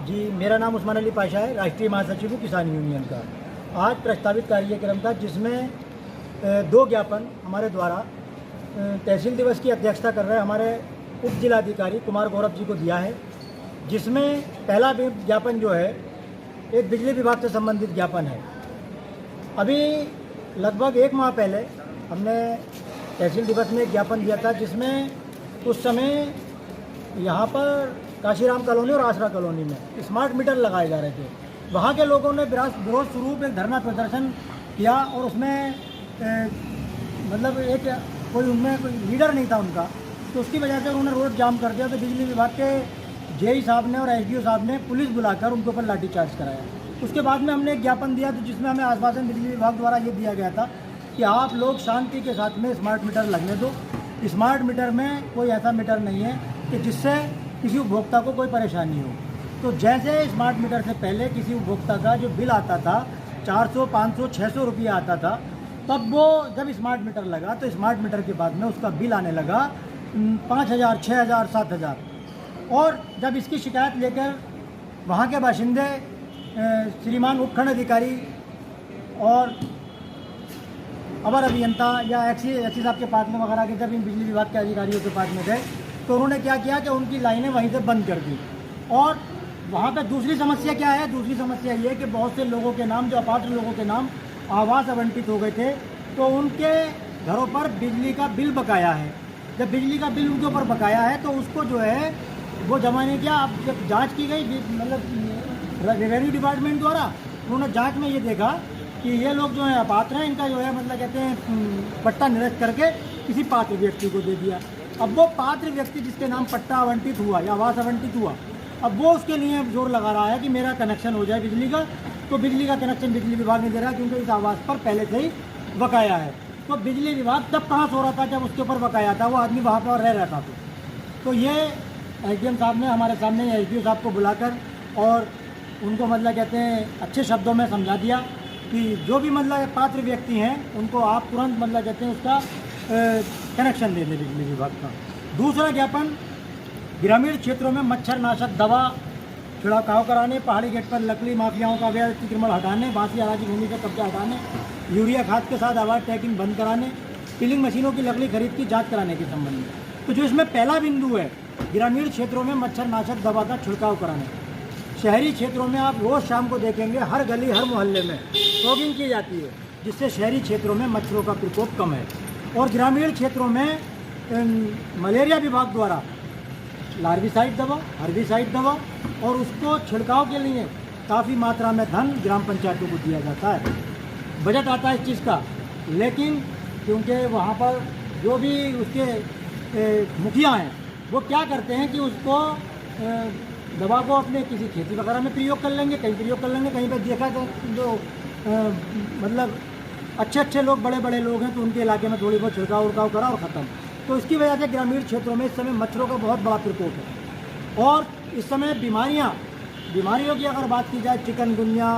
जी, मेरा नाम उस्मान अली पाशा है, राष्ट्रीय महासचिव हूँ किसान यूनियन का। आज प्रस्तावित कार्यक्रम था जिसमें दो ज्ञापन हमारे द्वारा तहसील दिवस की अध्यक्षता कर रहे हमारे उप जिलाधिकारी कुमार गौरव जी को दिया है, जिसमें पहला ज्ञापन जो है एक बिजली विभाग से संबंधित ज्ञापन है। अभी लगभग 1 माह पहले हमने तहसील दिवस में एक ज्ञापन दिया था, जिसमें उस समय यहाँ पर काशीराम कॉलोनी और आसरा कॉलोनी में स्मार्ट मीटर लगाए जा रहे थे। वहाँ के लोगों ने विरोध स्वरूप एक धरना प्रदर्शन किया और उसमें मतलब एक कोई उनमें कोई लीडर नहीं था उनका, तो उसकी वजह से उन्होंने रोड जाम कर दिया। तो बिजली विभाग के जेई साहब ने और एसडीओ साहब ने पुलिस बुलाकर उनके ऊपर लाठीचार्ज कराया। उसके बाद में हमने एक ज्ञापन दिया, तो जिसमें हमें आश्वासन बिजली विभाग द्वारा ये दिया गया था कि आप लोग शांति के साथ में स्मार्ट मीटर लगने दो। स्मार्ट मीटर में कोई ऐसा मीटर नहीं है कि जिससे किसी उपभोक्ता को कोई परेशानी हो। तो जैसे स्मार्ट मीटर से पहले किसी उपभोक्ता का जो बिल आता था 400, 500, 600 रुपया आता था, तब वो जब स्मार्ट मीटर लगा तो स्मार्ट मीटर के बाद में उसका बिल आने लगा 5,000, 6,000, 7,000। और जब इसकी शिकायत लेकर वहाँ के बाशिंदे श्रीमान उपखंड अधिकारी और अवर अभियंता या एक्सी साहब के पास में वगैरह के जब इन बिजली विभाग के अधिकारियों के पास में गए, तो उन्होंने क्या किया कि उनकी लाइनें वहीं से बंद कर दी। और वहाँ पे दूसरी समस्या क्या है? दूसरी समस्या ये है कि बहुत से लोगों के नाम, जो अपात्र लोगों के नाम आवास आवंटित हो गए थे, तो उनके घरों पर बिजली का बिल बकाया है। जब बिजली का बिल उनके ऊपर बकाया है तो उसको जो है वो जमा नहीं किया। अब जब जाँच की गई मतलब रेवेन्यू डिपार्टमेंट द्वारा, उन्होंने जाँच में ये देखा कि ये लोग जो है अपात्र हैं, इनका जो है मतलब कहते हैं पट्टा निरस्त करके किसी पात्र व्यक्ति को दे दिया। अब वो पात्र व्यक्ति जिसके नाम पट्टा आवंटित हुआ या आवास आवंटित हुआ, अब वो उसके लिए जोर लगा रहा है कि मेरा कनेक्शन हो जाए बिजली का। तो बिजली का कनेक्शन बिजली विभाग नहीं दे रहा, क्योंकि इस आवास पर पहले से ही बकाया है। तो बिजली विभाग तब कहाँ सो रहा था जब उसके ऊपर बकाया था, वो आदमी वहाँ पर रह रहा था। तो ये एसडीएम साहब ने हमारे सामने एसडीओ साहब को बुलाकर और उनको मतलब कहते हैं अच्छे शब्दों में समझा दिया कि जो भी मतलब पात्र व्यक्ति हैं उनको आप तुरंत मतलब कहते हैं उसका कनेक्शन दे दें बिजली विभाग का। दूसरा ज्ञापन ग्रामीण क्षेत्रों में मच्छरनाशक दवा छिड़काव कराने, पहाड़ी गेट पर लकड़ी माफियाओं का अवैध अतिक्रमण हटाने, बासी अराजी भूमि से कब्जा हटाने, यूरिया खाद के साथ अवैध टैगिंग बंद कराने, पिलिंग मशीनों की लकड़ी खरीद की जाँच कराने के संबंध में। तो जो इसमें पहला बिंदु है, ग्रामीण क्षेत्रों में मच्छरनाशक दवा का छिड़काव कराने। शहरी क्षेत्रों में आप रोज़ शाम को देखेंगे हर गली हर मोहल्ले में फॉगिंग की जाती है, जिससे शहरी क्षेत्रों में मच्छरों का प्रकोप कम है। और ग्रामीण क्षेत्रों में मलेरिया विभाग द्वारा लार्विसाइड दवा, हर्बिसाइड दवा और उसको छिड़काव के लिए काफ़ी मात्रा में धन ग्राम पंचायतों को दिया जाता है। बजट आता है इस चीज़ का, लेकिन क्योंकि वहाँ पर जो भी उसके मुखिया हैं वो क्या करते हैं कि उसको दवा को अपने किसी खेती वगैरह में प्रयोग कर लेंगे, कहीं प्रयोग कर लेंगे, कहीं पर देखा तो जो मतलब अच्छे लोग, बड़े बड़े लोग हैं, तो उनके इलाके में थोड़ी बहुत छिड़काव उड़काव करा और ख़त्म। तो इसकी वजह से ग्रामीण क्षेत्रों में इस समय मच्छरों का बहुत बड़ा प्रकोप है। और इस समय बीमारियों की अगर बात की जाए, चिकनगुनिया,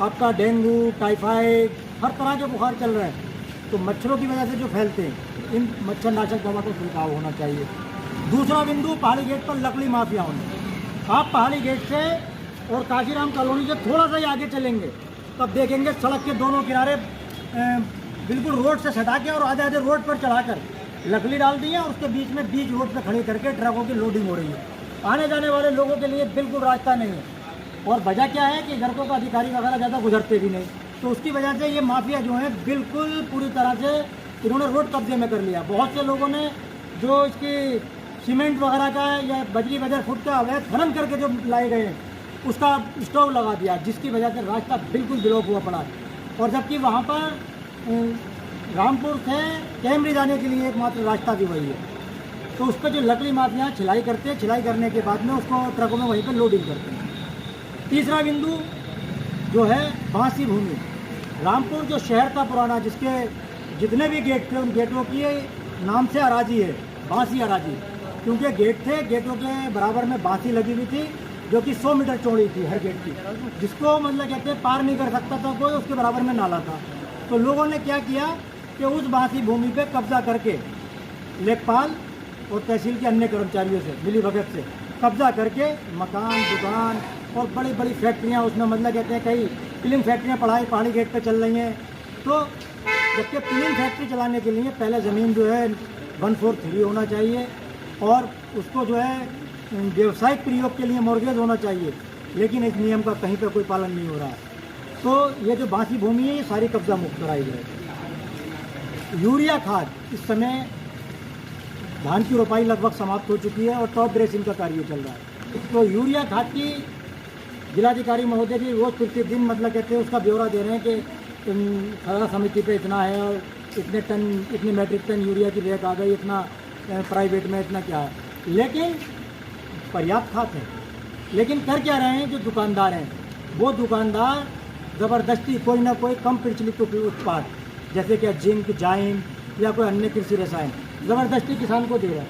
आपका डेंगू, टाइफाइड, हर तरह के बुखार चल रहे हैं, तो मच्छरों की वजह से जो फैलते हैं, इन मच्छरनाशक दवा का छिड़काव होना चाहिए। दूसरा बिंदु, पहाड़ी गेट पर लकड़ी माफियाओं ने, आप पहाड़ी गेट से और काशीराम कॉलोनी से थोड़ा सा ही आगे चलेंगे तब देखेंगे सड़क के दोनों किनारे बिल्कुल रोड से सटा के और आधे रोड पर चढ़ाकर लकड़ी डाल दी है और उसके बीच रोड पे खड़े करके ट्रकों की लोडिंग हो रही है। आने जाने वाले लोगों के लिए बिल्कुल रास्ता नहीं है। और वजह क्या है कि सड़कों का अधिकारी वगैरह ज़्यादा गुजरते भी नहीं, तो उसकी वजह से ये माफिया जो है बिल्कुल पूरी तरह से इन्होंने रोड कब्जे में कर लिया। बहुत से लोगों ने जो इसकी सीमेंट वगैरह का या बजरी बजर फुट का अवैध खनन करके जो लाए गए हैं उसका स्टॉक लगा दिया, जिसकी वजह से रास्ता बिल्कुल ब्लॉक हुआ पड़ा है। और जबकि वहाँ पर रामपुर से कैमरी जाने के लिए एकमात्र रास्ता भी वही है, तो उस पर जो लकड़ी माफिया छिलाई करते हैं, छिलाई करने के बाद में उसको ट्रकों में वहीं पर लोडिंग करते हैं। तीसरा बिंदु जो है बासी भूमि, रामपुर जो शहर था पुराना, जिसके जितने भी गेट थे उन गेटों की नाम से अराजी है, बासी अराजी, क्योंकि गेट थे, गेटों के बराबर में बासी लगी हुई थी जो कि 100 मीटर चौड़ी थी हर गेट की, जिसको मतलब कहते हैं पार नहीं कर सकता था कोई, उसके बराबर में नाला था। तो लोगों ने क्या किया कि उस बासी भूमि पे कब्जा करके लेखपाल और तहसील के अन्य कर्मचारियों से मिली भगत से कब्जा करके मकान, दुकान और बड़ी बड़ी फैक्ट्रियाँ उसमें, मतलब कहते हैं कई फिल्म फैक्ट्रियाँ पहाड़ी गेट पे चल रही हैं। तो जबकि फिल्म फैक्ट्री चलाने के लिए पहले ज़मीन जो है 143 होना चाहिए और उसको जो है व्यावसायिक प्रयोग के लिए मॉर्गेज होना चाहिए, लेकिन इस नियम का कहीं पर कोई पालन नहीं हो रहा है। तो ये जो बासी भूमि है ये सारी कब्जा मुक्त कराई जाए। यूरिया खाद, इस समय धान की रोपाई लगभग समाप्त हो चुकी है और टॉप ड्रेसिंग का कार्य चल रहा है। तो यूरिया खाद की जिलाधिकारी महोदय जी रोज़ प्रतिदिन, मतलब कहते हैं, उसका ब्यौरा दे रहे हैं कि खरीद समिति पे इतना है और इतने टन, इतने मैट्रिक टन यूरिया की रेट आ गई, इतना प्राइवेट में इतना क्या है, लेकिन पर्याप्त खाद है। लेकिन कर क्या रहे हैं जो दुकानदार हैं, वो दुकानदार ज़बरदस्ती कोई ना कोई कम प्रचलित उत्पाद जैसे कि जिंक, जाइम या कोई अन्य कृषि रसायन ज़बरदस्ती किसान को दे रहा है।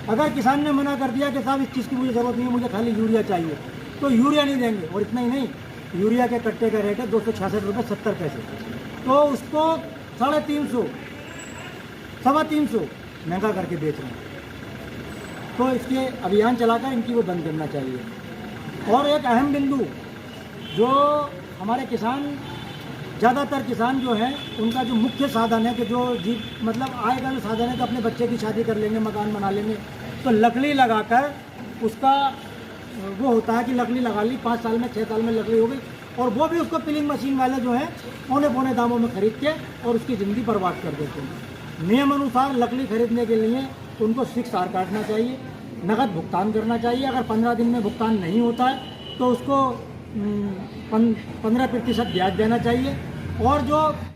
अगर किसान ने मना कर दिया कि साहब इस चीज़ की मुझे ज़रूरत नहीं है, मुझे खाली यूरिया चाहिए, तो यूरिया नहीं देंगे। और इतना ही नहीं, यूरिया के कट्टे का रेट है 266 रुपये 70 पैसे, तो उसको 350, 350 महंगा करके बेच रहे हैं। तो इसके अभियान चलाकर इनकी वो बंद करना चाहिए। और एक अहम बिंदु, जो हमारे किसान, ज़्यादातर किसान जो हैं, उनका जो मुख्य साधन है कि जो मतलब आय का जो साधन है, तो अपने बच्चे की शादी कर लेंगे, मकान बना लेंगे, तो लकड़ी लगाकर उसका वो होता है कि लकड़ी लगा ली, 5 साल में 6 साल में लकड़ी हो गई, और वो भी उसको पिलिंग मशीन वाले जो हैं पौने पौने दामों में खरीद के और उसकी ज़िंदगी बर्बाद कर देते हैं। नियम अनुसार लकड़ी खरीदने के लिए उनको 6 आर काटना चाहिए, नकद भुगतान करना चाहिए। अगर 15 दिन में भुगतान नहीं होता है तो उसको 15% ब्याज देना चाहिए। और जो